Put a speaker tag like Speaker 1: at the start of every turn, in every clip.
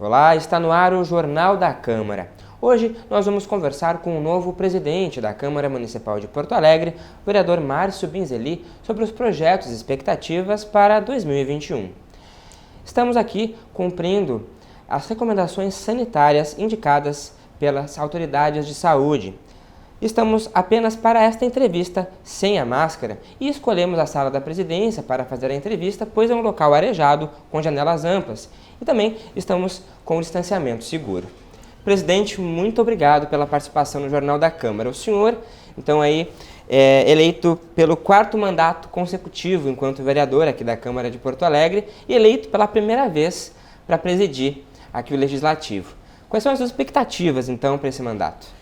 Speaker 1: Olá, está no ar o Jornal da Câmara. Hoje nós vamos conversar com o novo presidente da Câmara Municipal de Porto Alegre, o vereador Márcio Binzeli, sobre os projetos e expectativas para 2021. Estamos aqui cumprindo as recomendações sanitárias indicadas pelas autoridades de saúde. Estamos apenas para esta entrevista sem a máscara e escolhemos a sala da presidência para fazer a entrevista, pois é um local arejado com janelas amplas e também estamos com o distanciamento seguro. Presidente, muito obrigado pela participação no Jornal da Câmara. O senhor, então, aí é eleito pelo 4º mandato consecutivo enquanto vereador aqui da Câmara de Porto Alegre e eleito pela primeira vez para presidir aqui o Legislativo. Quais são as suas expectativas, então, para esse mandato?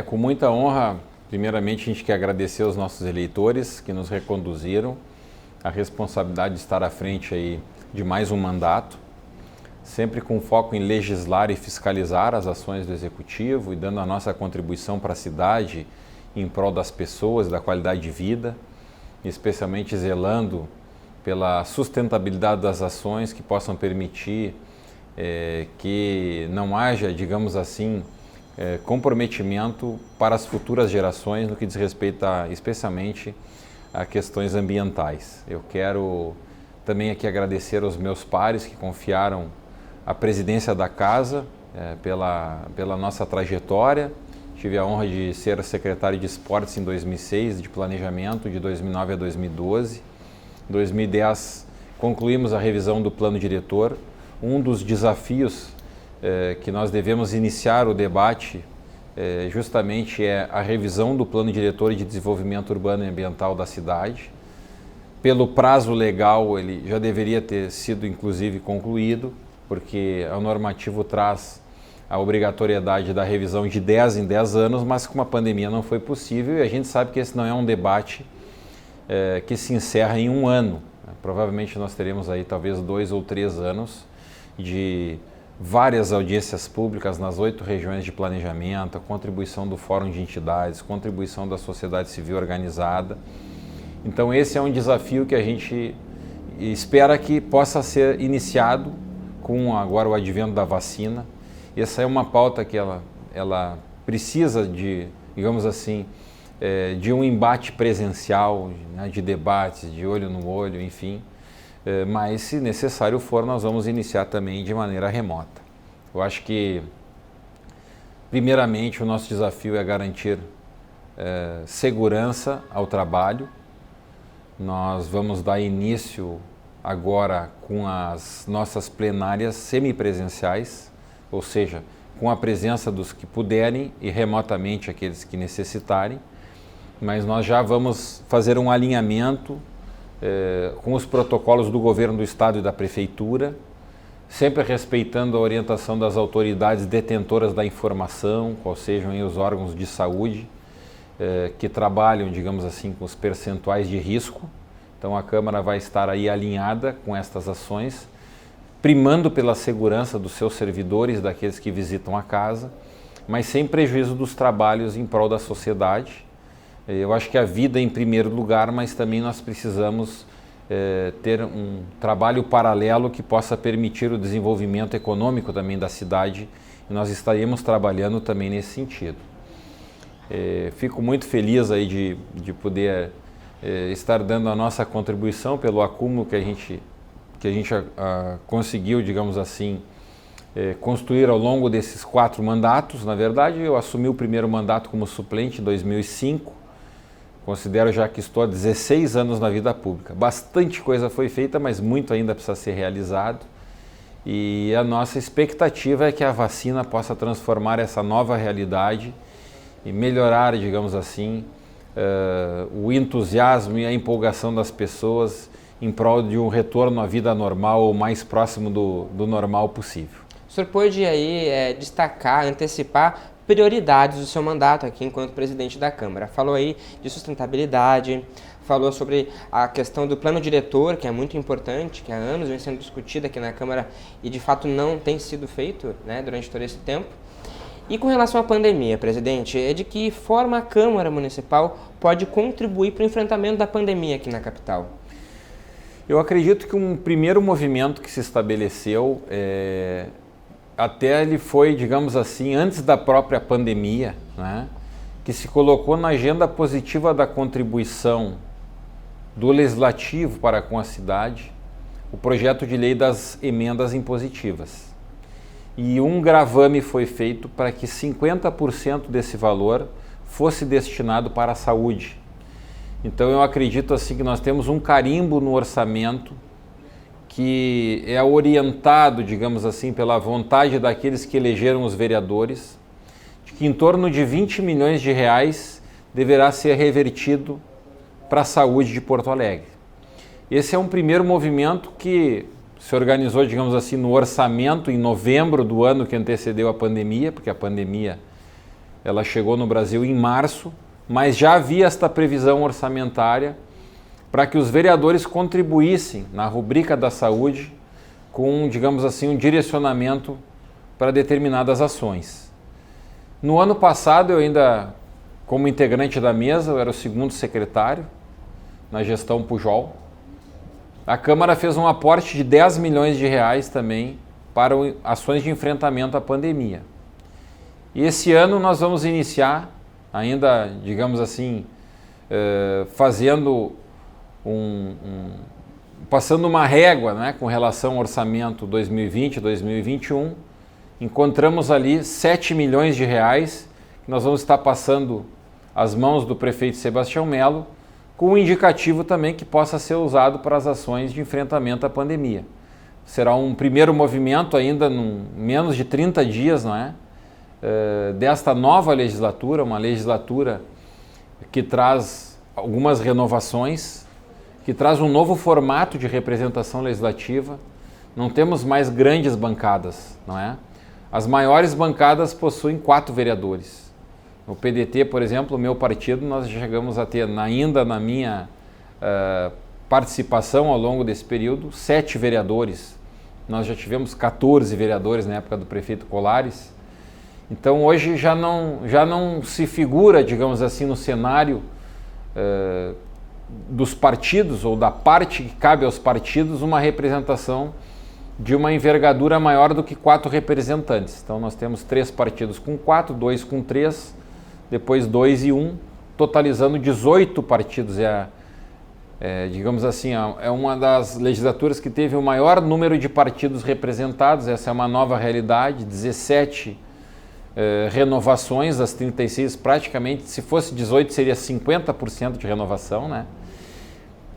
Speaker 2: Com muita honra, primeiramente a gente quer agradecer aos nossos eleitores que nos reconduziram a responsabilidade de estar à frente aí de mais um mandato, sempre com foco em legislar e fiscalizar as ações do Executivo e dando a nossa contribuição para a cidade em prol das pessoas, da qualidade de vida, especialmente zelando pela sustentabilidade das ações que possam permitir que não haja, digamos assim, comprometimento para as futuras gerações no que diz respeito especialmente a questões ambientais. Eu quero também aqui agradecer aos meus pares que confiaram a presidência da casa pela nossa trajetória. Tive a honra de ser secretário de Esportes em 2006, de Planejamento de 2009 a 2012. Em 2010 concluímos a revisão do Plano Diretor. Um dos desafios que nós devemos iniciar o debate justamente é a revisão do Plano Diretor de Desenvolvimento Urbano e Ambiental da cidade. Pelo prazo legal, ele já deveria ter sido inclusive concluído, porque o normativo traz a obrigatoriedade da revisão de 10 em 10 anos, mas com a pandemia não foi possível e a gente sabe que esse não é um debate que se encerra em um ano. Provavelmente nós teremos aí talvez 2 ou 3 anos de várias audiências públicas nas 8 regiões de planejamento, a contribuição do Fórum de Entidades, contribuição da sociedade civil organizada. Então esse é um desafio que a gente espera que possa ser iniciado com agora o advento da vacina. Essa é uma pauta que ela precisa de, digamos assim, de um embate presencial, né, de debates, de olho no olho, enfim. Mas, se necessário for, nós vamos iniciar também de maneira remota. Eu acho que, primeiramente, o nosso desafio é garantir segurança ao trabalho. Nós vamos dar início agora com as nossas plenárias semipresenciais, ou seja, com a presença dos que puderem e remotamente aqueles que necessitarem, mas nós já vamos fazer um alinhamento com os protocolos do governo do estado e da prefeitura, sempre respeitando a orientação das autoridades detentoras da informação, quais sejam aí os órgãos de saúde, que trabalham, digamos assim, com os percentuais de risco. Então a Câmara vai estar aí alinhada com estas ações, primando pela segurança dos seus servidores, daqueles que visitam a casa, mas sem prejuízo dos trabalhos em prol da sociedade. Eu acho que a vida em primeiro lugar, mas também nós precisamos ter um trabalho paralelo que possa permitir o desenvolvimento econômico também da cidade e nós estaremos trabalhando também nesse sentido. Fico muito feliz aí de poder estar dando a nossa contribuição pelo acúmulo que a gente conseguiu, digamos assim, construir ao longo desses 4 mandatos. Na verdade, eu assumi o primeiro mandato como suplente em 2005, considero já que estou há 16 anos na vida pública. Bastante coisa foi feita, mas muito ainda precisa ser realizado. E a nossa expectativa é que a vacina possa transformar essa nova realidade e melhorar, digamos assim, o entusiasmo e a empolgação das pessoas em prol de um retorno à vida normal ou mais próximo do normal possível.
Speaker 1: O senhor pode aí destacar, antecipar prioridades do seu mandato aqui enquanto presidente da Câmara. Falou aí de sustentabilidade, falou sobre a questão do plano diretor, que é muito importante, que há anos vem sendo discutida aqui na Câmara e de fato não tem sido feito, né, durante todo esse tempo. E com relação à pandemia, presidente, de que forma a Câmara Municipal pode contribuir para o enfrentamento da pandemia aqui na capital?
Speaker 2: Eu acredito que um primeiro movimento que se estabeleceu até ele foi, digamos assim, antes da própria pandemia, né, que se colocou na agenda positiva da contribuição do Legislativo para com a cidade o projeto de lei das emendas impositivas. E um gravame foi feito para que 50% desse valor fosse destinado para a saúde. Então eu acredito assim que nós temos um carimbo no orçamento que é orientado, digamos assim, pela vontade daqueles que elegeram os vereadores, de que em torno de 20 milhões de reais deverá ser revertido para a saúde de Porto Alegre. Esse é um primeiro movimento que se organizou, digamos assim, no orçamento em novembro do ano que antecedeu a pandemia, porque a pandemia ela chegou no Brasil em março, mas já havia esta previsão orçamentária para que os vereadores contribuíssem na rubrica da saúde com, digamos assim, um direcionamento para determinadas ações. No ano passado, eu ainda, como integrante da mesa, eu era o segundo secretário na gestão Pujol. A Câmara fez um aporte de 10 milhões de reais também para ações de enfrentamento à pandemia. E esse ano nós vamos iniciar, ainda, digamos assim, fazendo passando uma régua, né, com relação ao orçamento 2020, 2021, encontramos ali 7 milhões de reais que nós vamos estar passando às mãos do prefeito Sebastião Melo, com um indicativo também que possa ser usado para as ações de enfrentamento à pandemia. Será um primeiro movimento ainda em menos de 30 dias, não é? Desta nova legislatura, uma legislatura que traz algumas renovações, que traz um novo formato de representação legislativa. Não temos mais grandes bancadas, não é? As maiores bancadas possuem 4 vereadores. No PDT, por exemplo, o meu partido, nós chegamos a ter, ainda na minha participação ao longo desse período, 7 vereadores. Nós já tivemos 14 vereadores na época do prefeito Colares. Então hoje já não se figura, digamos assim, no cenário dos partidos ou da parte que cabe aos partidos uma representação de uma envergadura maior do que 4 representantes. Então nós temos 3 partidos com 4, 2 com 3, depois 2 e 1, totalizando 18 partidos. Digamos assim, é uma das legislaturas que teve o maior número de partidos representados. Essa é uma nova realidade, 17 renovações das 36, praticamente, se fosse 18 seria 50% de renovação, né?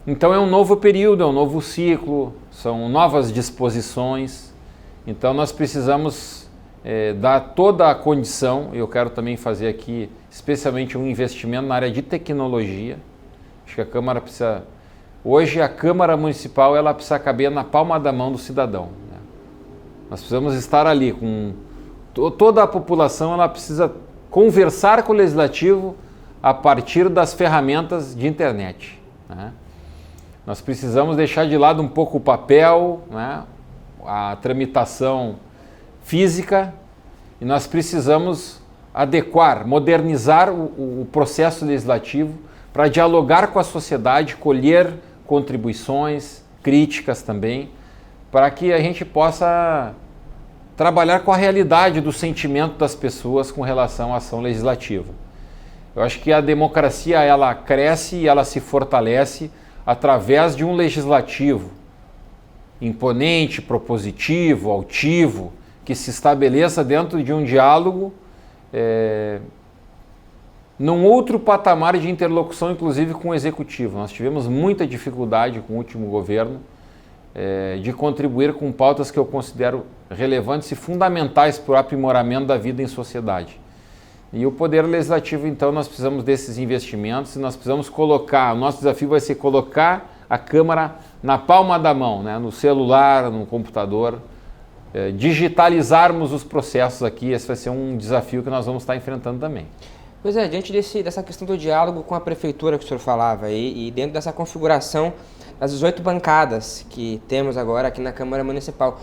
Speaker 2: Então é um novo período, é um novo ciclo, são novas disposições, então nós precisamos dar toda a condição. Eu quero também fazer aqui especialmente um investimento na área de tecnologia. Acho que a Câmara precisa, hoje a Câmara Municipal ela precisa caber na palma da mão do cidadão, né? Nós precisamos estar ali com toda a população, ela precisa conversar com o Legislativo a partir das ferramentas de internet, né? Nós precisamos deixar de lado um pouco o papel, né, a tramitação física, e nós precisamos adequar, modernizar o processo legislativo para dialogar com a sociedade, colher contribuições, críticas também, para que a gente possa trabalhar com a realidade do sentimento das pessoas com relação à ação legislativa. Eu acho que a democracia ela cresce e ela se fortalece através de um legislativo imponente, propositivo, altivo, que se estabeleça dentro de um diálogo num outro patamar de interlocução, inclusive com o Executivo. Nós tivemos muita dificuldade com o último governo de contribuir com pautas que eu considero relevantes e fundamentais para o aprimoramento da vida em sociedade. E o Poder Legislativo, então, nós precisamos desses investimentos e nós precisamos colocar, o nosso desafio vai ser colocar a Câmara na palma da mão, né, no celular, no computador, digitalizarmos os processos aqui. Esse vai ser um desafio que nós vamos estar enfrentando também.
Speaker 1: Pois é, diante dessa questão do diálogo com a Prefeitura que o senhor falava aí, e dentro dessa configuração das 18 bancadas que temos agora aqui na Câmara Municipal,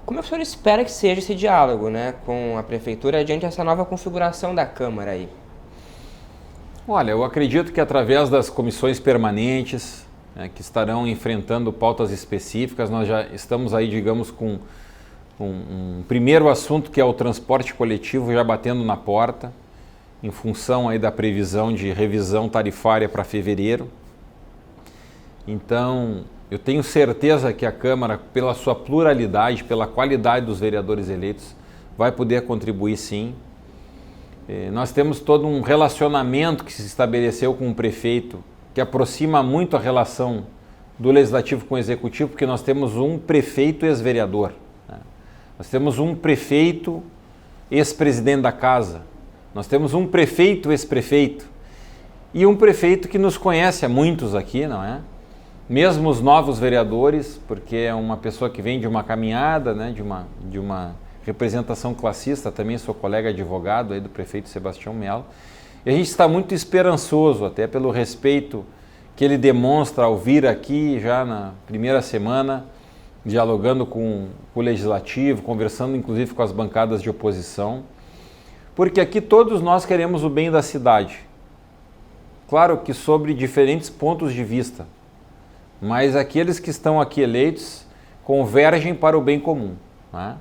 Speaker 1: como é que o senhor espera que seja esse diálogo, né, com a Prefeitura diante dessa nova configuração da Câmara aí?
Speaker 2: Olha, eu acredito que através das comissões permanentes, né, que estarão enfrentando pautas específicas, nós já estamos aí, digamos, com um primeiro assunto, que é o transporte coletivo, já batendo na porta, em função aí da previsão de revisão tarifária para fevereiro. Então, eu tenho certeza que a Câmara, pela sua pluralidade, pela qualidade dos vereadores eleitos, vai poder contribuir sim. Nós temos todo um relacionamento que se estabeleceu com o prefeito, que aproxima muito a relação do Legislativo com o Executivo, porque nós temos um prefeito ex-vereador, né? Nós temos um prefeito ex-presidente da casa, nós temos um prefeito ex-prefeito e um prefeito que nos conhece a muitos aqui, não é? Mesmo os novos vereadores, porque é uma pessoa que vem de uma caminhada, né, de uma representação classista, também sou colega advogado aí do prefeito Sebastião Melo, e a gente está muito esperançoso, até pelo respeito que ele demonstra ao vir aqui já na primeira semana, dialogando com o Legislativo, conversando inclusive com as bancadas de oposição, porque aqui todos nós queremos o bem da cidade. Claro que sobre diferentes pontos de vista, mas aqueles que estão aqui eleitos convergem para o bem comum, né?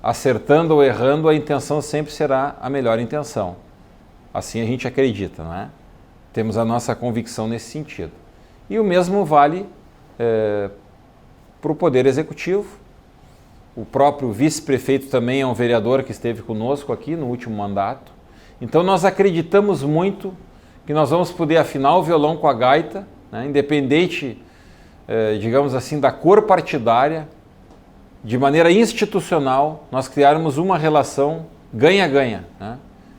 Speaker 2: Acertando ou errando, a intenção sempre será a melhor intenção. Assim a gente acredita, não é? Temos a nossa convicção nesse sentido. E o mesmo vale para o Poder Executivo. O próprio vice-prefeito também é um vereador que esteve conosco aqui no último mandato. Então nós acreditamos muito que nós vamos poder afinar o violão com a gaita, né? Independente, digamos assim, da cor partidária, de maneira institucional, nós criarmos uma relação ganha-ganha, né?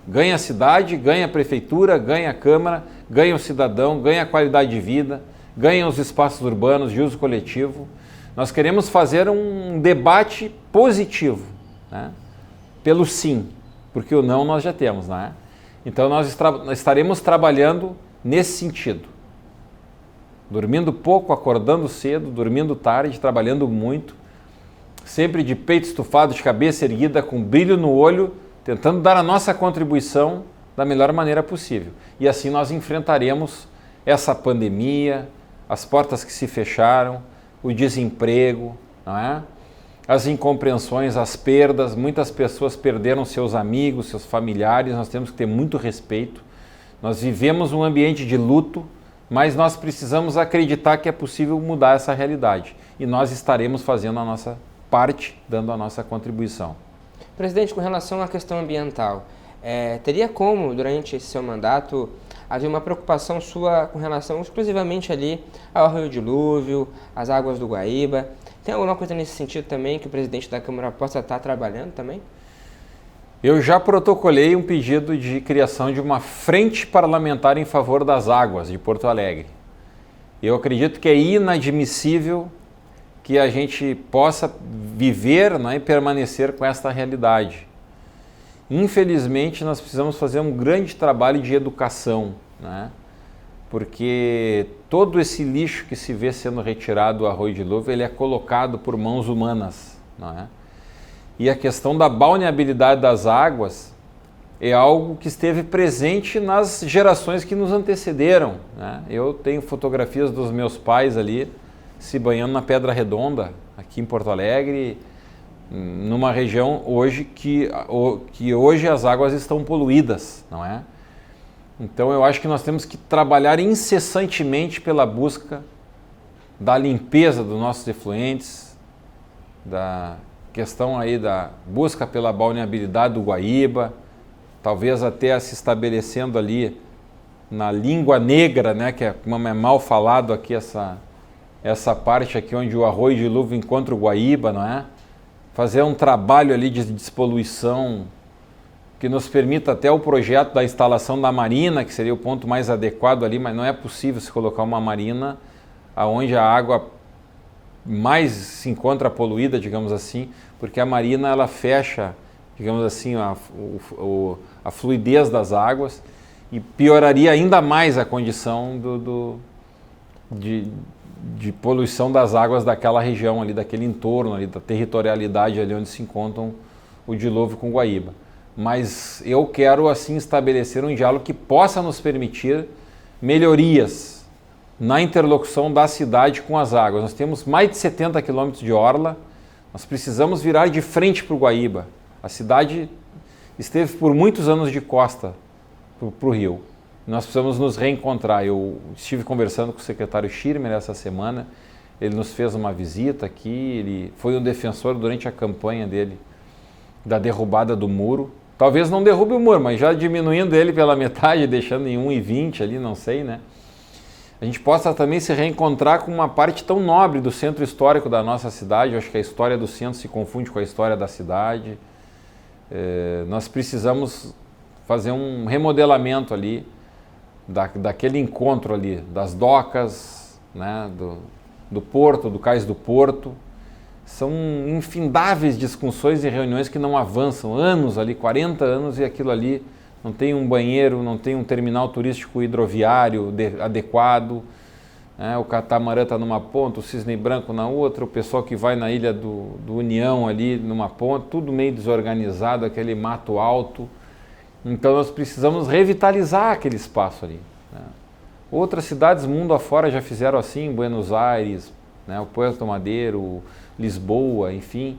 Speaker 2: Ganha a cidade, ganha a prefeitura, ganha a Câmara, ganha o cidadão, ganha a qualidade de vida, ganha os espaços urbanos de uso coletivo. Nós queremos fazer um debate positivo, né? Pelo sim, porque o não nós já temos, né? Então nós estaremos trabalhando nesse sentido. Dormindo pouco, acordando cedo, dormindo tarde, trabalhando muito, sempre de peito estufado, de cabeça erguida, com brilho no olho, tentando dar a nossa contribuição da melhor maneira possível. E assim nós enfrentaremos essa pandemia, as portas que se fecharam, o desemprego, não é? As incompreensões, as perdas. Muitas pessoas perderam seus amigos, seus familiares. Nós temos que ter muito respeito. Nós vivemos um ambiente de luto, mas nós precisamos acreditar que é possível mudar essa realidade. E nós estaremos fazendo a nossa parte, dando a nossa contribuição.
Speaker 1: Presidente, com relação à questão ambiental, teria como, durante esse seu mandato, haver uma preocupação sua com relação exclusivamente ali ao Arroio Dilúvio, às águas do Guaíba? Tem alguma coisa nesse sentido também que o presidente da Câmara possa estar trabalhando também?
Speaker 2: Eu já protocolei um pedido de criação de uma frente parlamentar em favor das águas de Porto Alegre. Eu acredito que é inadmissível que a gente possa viver, né, e permanecer com esta realidade. Infelizmente, nós precisamos fazer um grande trabalho de educação, né? Porque todo esse lixo que se vê sendo retirado do Arroio Dilúvio, ele é colocado por mãos humanas, não é? E a questão da balneabilidade das águas é algo que esteve presente nas gerações que nos antecederam, né? Eu tenho fotografias dos meus pais ali se banhando na Pedra Redonda, aqui em Porto Alegre, numa região hoje que hoje as águas estão poluídas, não é? Então eu acho que nós temos que trabalhar incessantemente pela busca da limpeza dos nossos efluentes, da questão aí da busca pela balneabilidade do Guaíba, talvez até se estabelecendo ali na língua negra, né, que é como é mal falado aqui essa parte aqui onde o Arroio Dilúvio encontra o Guaíba, não é? Fazer um trabalho ali de despoluição que nos permita até o projeto da instalação da marina, que seria o ponto mais adequado ali, mas não é possível se colocar uma marina onde a água mais se encontra poluída, digamos assim, porque a marina ela fecha, digamos assim, a fluidez das águas e pioraria ainda mais a condição de poluição das águas daquela região ali, daquele entorno ali, da territorialidade ali onde se encontram o dilúvio com o Guaíba. Mas eu quero assim estabelecer um diálogo que possa nos permitir melhorias na interlocução da cidade com as águas. Nós temos mais de 70 quilômetros de orla, Nós precisamos virar de frente para o Guaíba. A cidade esteve por muitos anos de costa para o rio. Nós precisamos nos reencontrar. Eu estive conversando com o secretário Schirmer essa semana, ele nos fez uma visita aqui, ele foi um defensor durante a campanha dele da derrubada do muro. Talvez não derrube o muro, mas já diminuindo ele pela metade, deixando em 1,20 ali, não sei, né? A gente possa também se reencontrar com uma parte tão nobre do centro histórico da nossa cidade. Eu acho que a história do centro se confunde com a história da cidade. Nós precisamos fazer um remodelamento ali, daquele encontro ali, das docas, né, do porto, do cais do porto. São infindáveis discussões e reuniões que não avançam, anos ali, 40 anos, e aquilo ali não tem um banheiro, não tem um terminal turístico hidroviário adequado, né? O catamarã está numa ponta, o cisne branco na outra, o pessoal que vai na ilha do União ali numa ponta, tudo meio desorganizado, aquele mato alto. Então nós precisamos revitalizar aquele espaço ali, né? Outras cidades mundo afora já fizeram assim, Buenos Aires, né, o Puerto Madeiro, Lisboa, enfim.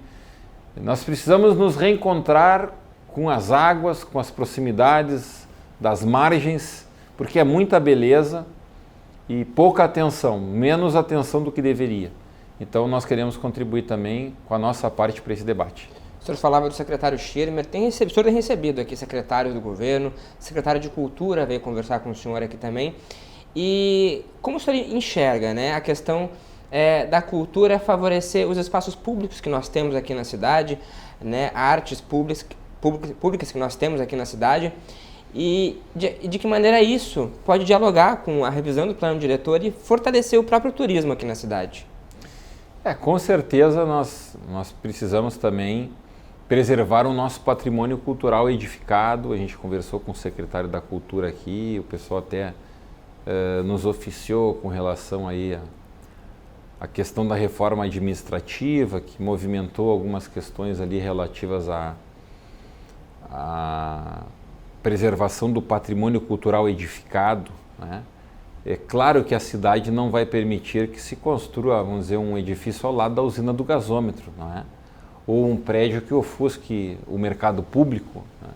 Speaker 2: Nós precisamos nos reencontrar com as águas, com as proximidades das margens, porque é muita beleza e pouca atenção, menos atenção do que deveria. Então nós queremos contribuir também com a nossa parte para esse debate.
Speaker 1: O senhor falava do secretário Schirmer, o senhor tem recebido aqui secretários do governo, secretário de Cultura veio conversar com o senhor aqui também. E como o senhor enxerga, né, a questão da cultura favorecer os espaços públicos que nós temos aqui na cidade, né, artes públicas que nós temos aqui na cidade, e de que maneira isso pode dialogar com a revisão do plano diretor e fortalecer o próprio turismo aqui na cidade?
Speaker 2: Com certeza nós precisamos também preservar o nosso patrimônio cultural edificado. A gente conversou com o secretário da Cultura aqui, o pessoal até nos oficiou com relação aí a questão da reforma administrativa, que movimentou algumas questões ali relativas à preservação do patrimônio cultural edificado, né? É claro que a cidade não vai permitir que se construa, vamos dizer, um edifício ao lado da usina do gasômetro, não é? Ou um prédio que ofusque o mercado público, né?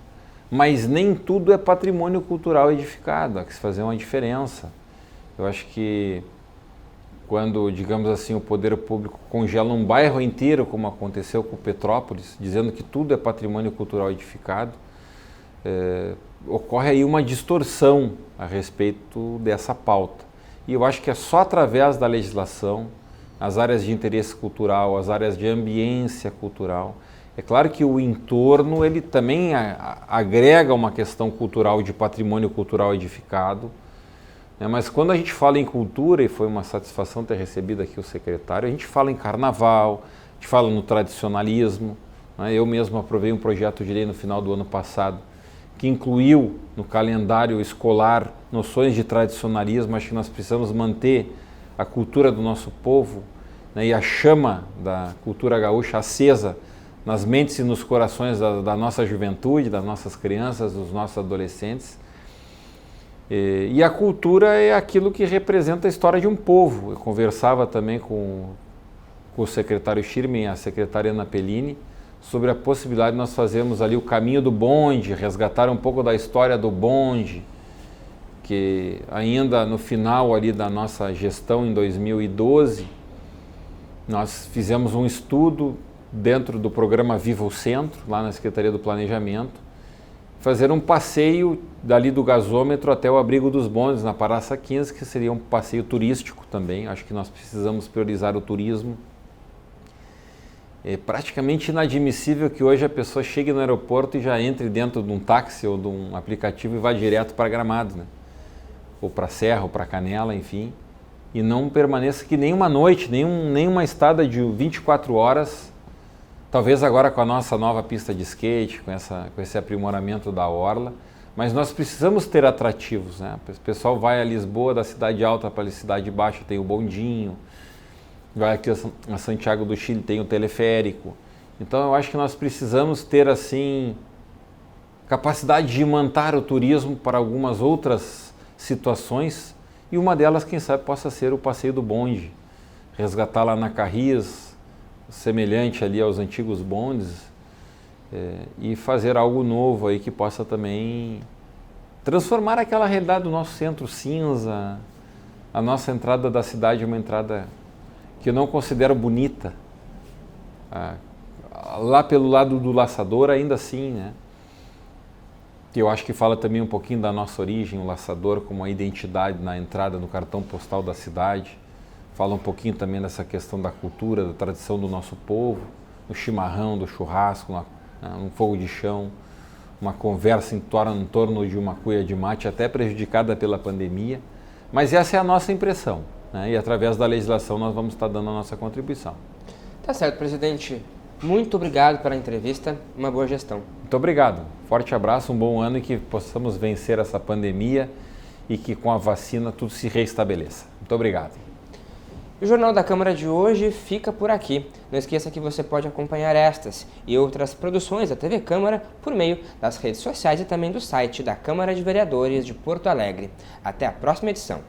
Speaker 2: Mas nem tudo é patrimônio cultural edificado, há que se fazer uma diferença. Eu acho que quando, digamos assim, o poder público congela um bairro inteiro, como aconteceu com Petrópolis, dizendo que tudo é patrimônio cultural edificado, ocorre aí uma distorção a respeito dessa pauta. E eu acho que é só através da legislação, as áreas de interesse cultural, as áreas de ambiência cultural. É claro que o entorno, ele também agrega uma questão cultural, de patrimônio cultural edificado, né? Mas quando a gente fala em cultura, e foi uma satisfação ter recebido aqui o secretário, a gente fala em carnaval, a gente fala no tradicionalismo, né? Eu mesmo aprovei um projeto de lei no final do ano passado, que incluiu no calendário escolar noções de tradicionalismo. Acho que nós precisamos manter a cultura do nosso povo, né, e a chama da cultura gaúcha acesa nas mentes e nos corações da nossa juventude, das nossas crianças, dos nossos adolescentes. E a cultura é aquilo que representa a história de um povo. Eu conversava também com o secretário Schirmer e a secretária Ana Pellini sobre a possibilidade de nós fazermos ali o caminho do bonde, resgatar um pouco da história do bonde, que ainda no final ali da nossa gestão, em 2012, nós fizemos um estudo dentro do programa Viva o Centro, lá na Secretaria do Planejamento, fazer um passeio dali do gasômetro até o abrigo dos bondes, na Praça 15, que seria um passeio turístico também. Acho que nós precisamos priorizar o turismo. É praticamente inadmissível que hoje a pessoa chegue no aeroporto e já entre dentro de um táxi ou de um aplicativo e vá direto para Gramado, né? Ou para Serra, ou para Canela, enfim, e não permaneça que nem uma noite, nem uma estada de 24 horas, talvez agora com a nossa nova pista de skate, com esse aprimoramento da orla, mas nós precisamos ter atrativos, né? O pessoal vai a Lisboa, da Cidade Alta para a Cidade Baixa, tem o bondinho, vai aqui a Santiago do Chile, tem o teleférico. Então eu acho que nós precisamos ter assim capacidade de imantar o turismo para algumas outras situações, e uma delas, quem sabe, possa ser o passeio do bonde, resgatar lá na Carris semelhante ali aos antigos bondes, e fazer algo novo aí que possa também transformar aquela realidade do nosso centro cinza. A nossa entrada da cidade é uma entrada que eu não considero bonita. Lá pelo lado do Laçador, ainda assim, né? Eu acho que fala também um pouquinho da nossa origem, o Laçador como a identidade na entrada no cartão postal da cidade. Fala um pouquinho também dessa questão da cultura, da tradição do nosso povo, do chimarrão, do churrasco, um fogo de chão, uma conversa em torno de uma cuia de mate, até prejudicada pela pandemia. Mas essa é a nossa impressão, né? E através da legislação nós vamos estar dando a nossa contribuição.
Speaker 1: Tá certo, presidente. Muito obrigado pela entrevista, uma boa gestão.
Speaker 2: Muito obrigado. Forte abraço, um bom ano e que possamos vencer essa pandemia e que com a vacina tudo se reestabeleça. Muito obrigado.
Speaker 1: O Jornal da Câmara de hoje fica por aqui. Não esqueça que você pode acompanhar estas e outras produções da TV Câmara por meio das redes sociais e também do site da Câmara de Vereadores de Porto Alegre. Até a próxima edição.